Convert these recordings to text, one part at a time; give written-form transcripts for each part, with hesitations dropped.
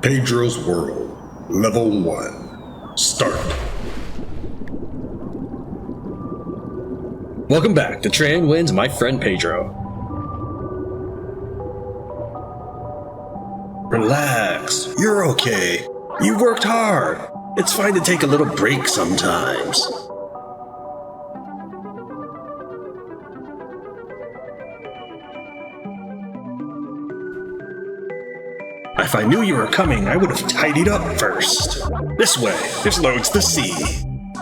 Pedro's World, Level 1. Start. Welcome back to Tran Wins My Friend Pedro. Relax, you're okay. You worked hard. It's fine to take a little break sometimes. If I knew you were coming, I would have tidied up first. This way, this loads the sea.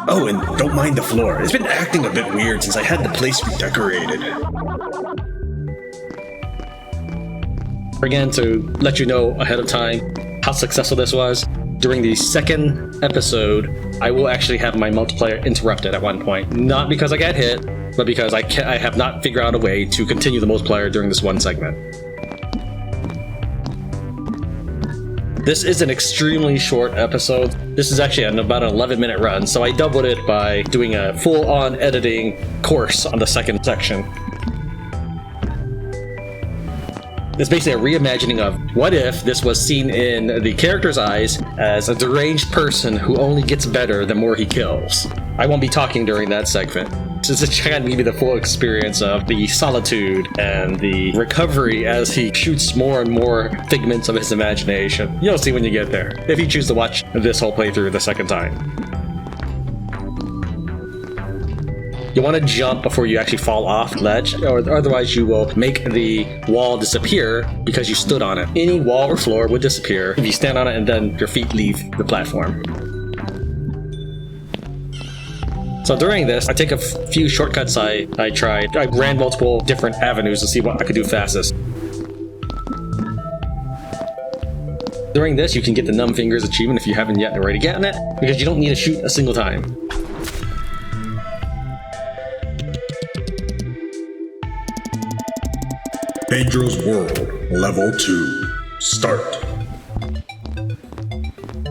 Oh, and don't mind the floor. It's been acting a bit weird since I had the place redecorated. Again, to let you know ahead of time how successful this was, during the second episode, I will actually have my multiplayer interrupted at one point. Not because I got hit, but because I have not figured out a way to continue the multiplayer during this one segment. This is an extremely short episode. This is actually about an 11-minute run, so I doubled it by doing a full-on editing course on the second section. It's basically a reimagining of what if this was seen in the character's eyes as a deranged person who only gets better the more he kills. I won't be talking during that segment. This is trying to give you the full experience of the solitude and the recovery as he shoots more and more figments of his imagination. You'll see when you get there, if you choose to watch this whole playthrough the second time. You want to jump before you actually fall off the ledge, or otherwise you will make the wall disappear because you stood on it. Any wall or floor would disappear if you stand on it and then your feet leave the platform. So during this, I take a few shortcuts I tried. I ran multiple different avenues to see what I could do fastest. During this, you can get the Numb Fingers achievement if you haven't yet already gotten it, because you don't need to shoot a single time. Pedro's World, Level 2. Start.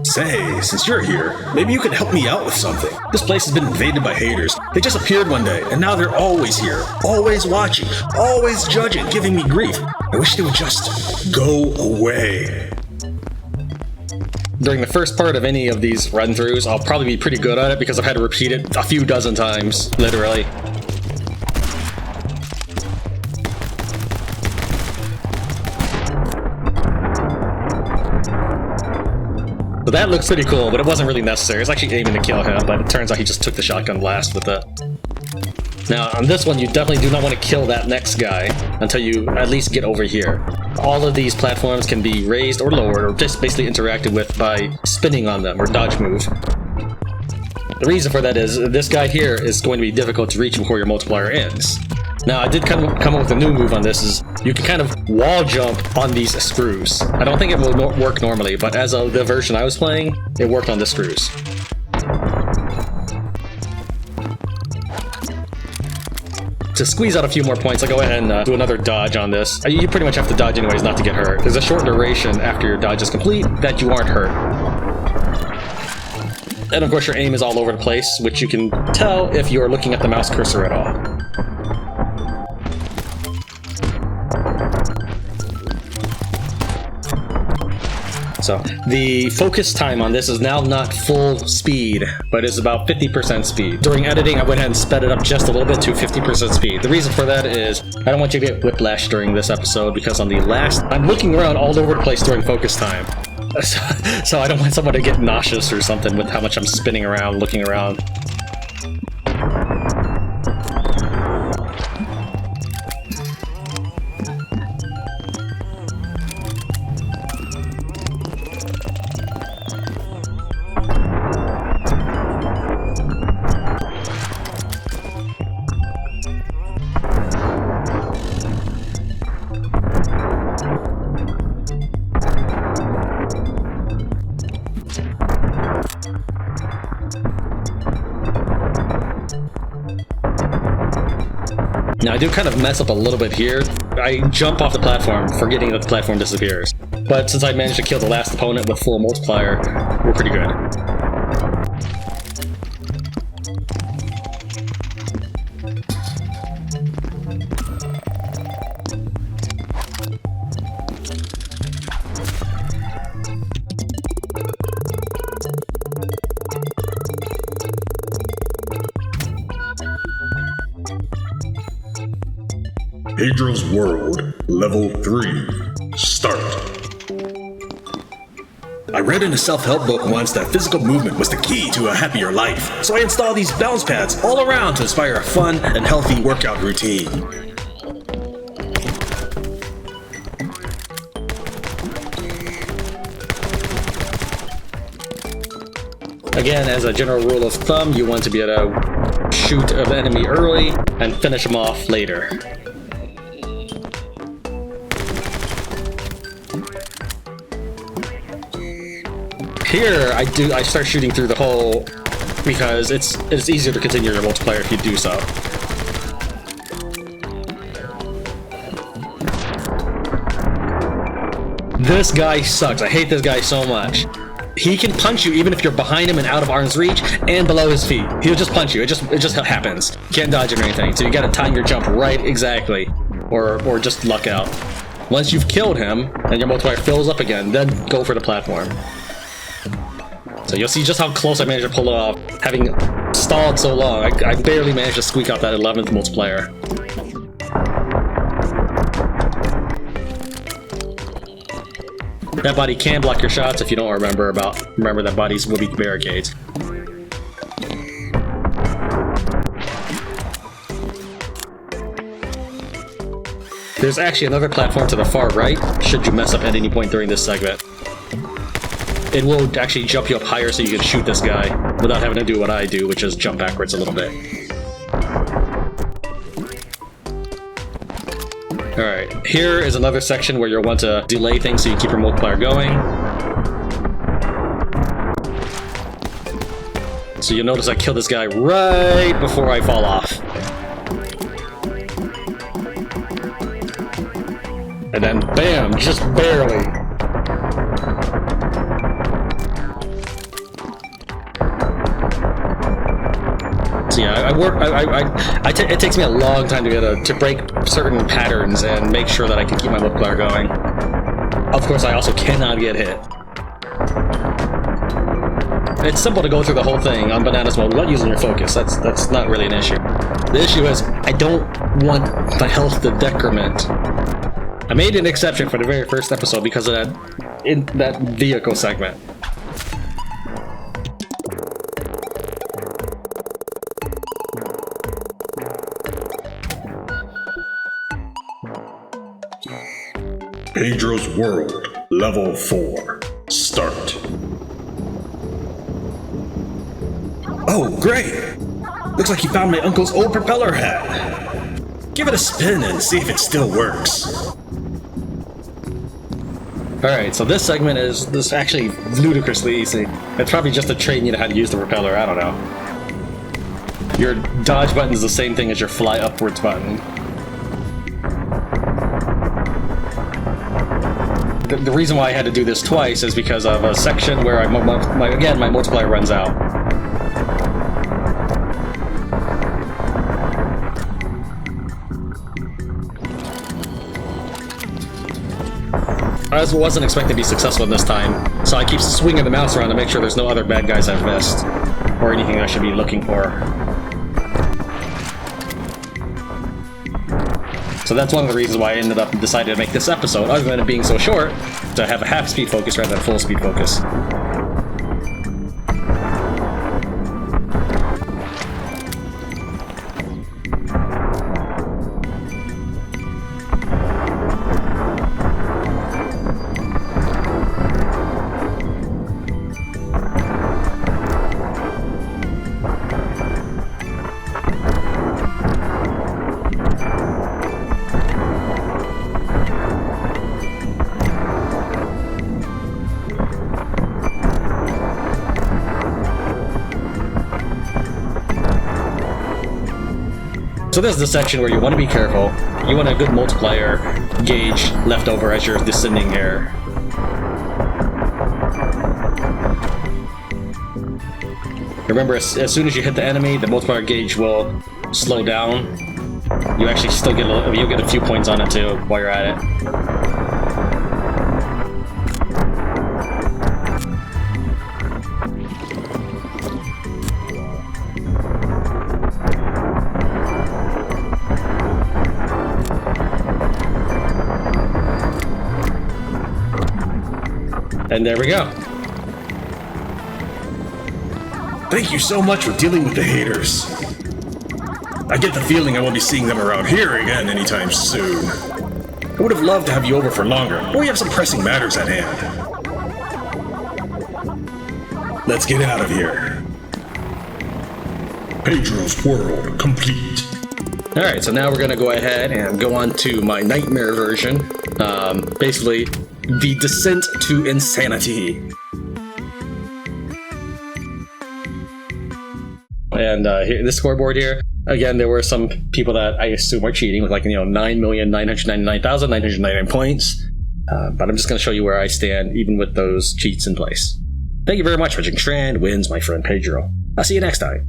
Say, since you're here, maybe you could help me out with something. This place has been invaded by haters. They just appeared one day, and now they're always here. Always watching, always judging, giving me grief. I wish they would just go away. During the first part of any of these run-throughs, I'll probably be pretty good at it because I've had to repeat it a few dozen times, literally. So that looks pretty cool, but it wasn't really necessary. It's actually aiming to kill him, but it turns out he just took the shotgun blast with it. Now, on this one, you definitely do not want to kill that next guy until you at least get over here. All of these platforms can be raised or lowered, or just basically interacted with by spinning on them, or dodge move. The reason for that is, this guy here is going to be difficult to reach before your multiplier ends. Now, I did come up with a new move on this, is you can kind of wall jump on these screws. I don't think it will work normally, but as of the version I was playing, it worked on the screws. To squeeze out a few more points, I'll go ahead and do another dodge on this. You pretty much have to dodge anyways not to get hurt. There's a short duration after your dodge is complete that you aren't hurt. And of course your aim is all over the place, which you can tell if you're looking at the mouse cursor at all. So, the focus time on this is now not full speed, but it's about 50% speed. During editing, I went ahead and sped it up just a little bit to 50% speed. The reason for that is, I don't want you to get whiplash during this episode, because on the last, I'm looking around all over the place during focus time. So I don't want someone to get nauseous or something with how much I'm spinning around, looking around. Now I do kind of mess up a little bit here. I jump off the platform, forgetting that the platform disappears. But since I managed to kill the last opponent with full multiplier, we're pretty good. Pedro's World, Level 3. Start. I read in a self-help book once that physical movement was the key to a happier life, so I installed these balance pads all around to inspire a fun and healthy workout routine. Again, as a general rule of thumb, you want to be able to shoot an enemy early and finish them off later. Here, I start shooting through the hole because it's easier to continue your multiplayer if you do so. This guy sucks. I hate this guy so much. He can punch you even if you're behind him and out of arm's reach and below his feet. He'll just punch you. It just happens. You can't dodge it or anything. So you gotta time your jump right exactly, or just luck out. Once you've killed him and your multiplier fills up again, then go for the platform. So you'll see just how close I managed to pull it off, having stalled so long. I barely managed to squeak out that 11th multiplier. That body can block your shots if you don't remember that bodies will be barricades. There's actually another platform to the far right, should you mess up at any point during this segment. It will actually jump you up higher so you can shoot this guy without having to do what I do, which is jump backwards a little bit. Alright, here is another section where you'll want to delay things so you keep your multiplier going. So you'll notice I kill this guy right before I fall off. And then bam, just barely. So yeah, it takes me a long time to break certain patterns and make sure that I can keep my multiplier going. Of course, I also cannot get hit. It's simple to go through the whole thing on bananas mode without using your focus. That's not really an issue. The issue is I don't want the health to decrement. I made an exception for the very first episode because of that vehicle segment. Pedro's World, Level 4. Start. Oh, great! Looks like you found my uncle's old propeller hat. Give it a spin and see if it still works. Alright, so this segment is actually ludicrously easy. It's probably just to train you to how to use the propeller, I don't know. Your dodge button is the same thing as your fly upwards button. The reason why I had to do this twice is because of a section where my multiplier runs out. I wasn't expecting to be successful this time, so I keep swinging the mouse around to make sure there's no other bad guys I've missed, or anything I should be looking for. So that's one of the reasons why I ended up deciding to make this episode, other than it being so short, to have a half speed focus rather than full speed focus. So this is the section where you want to be careful. You want a good multiplier gauge left over as you're descending here. Remember, as soon as you hit the enemy, the multiplier gauge will slow down. You actually still get you'll get a few points on it too while you're at it. And there we go. Thank you so much for dealing with the haters. I get the feeling I won't be seeing them around here again anytime soon. I would have loved to have you over for longer, but we have some pressing matters at hand. Let's get out of here. Pedro's world complete. Alright, so now we're going to go ahead and go on to my nightmare version. Basically, the descent to insanity. And here, this scoreboard here, again, there were some people that I assume are cheating with 9,999,999 points. But I'm just going to show you where I stand, even with those cheats in place. Thank you very much for watching. Tran wins, my friend Pedro. I'll see you next time.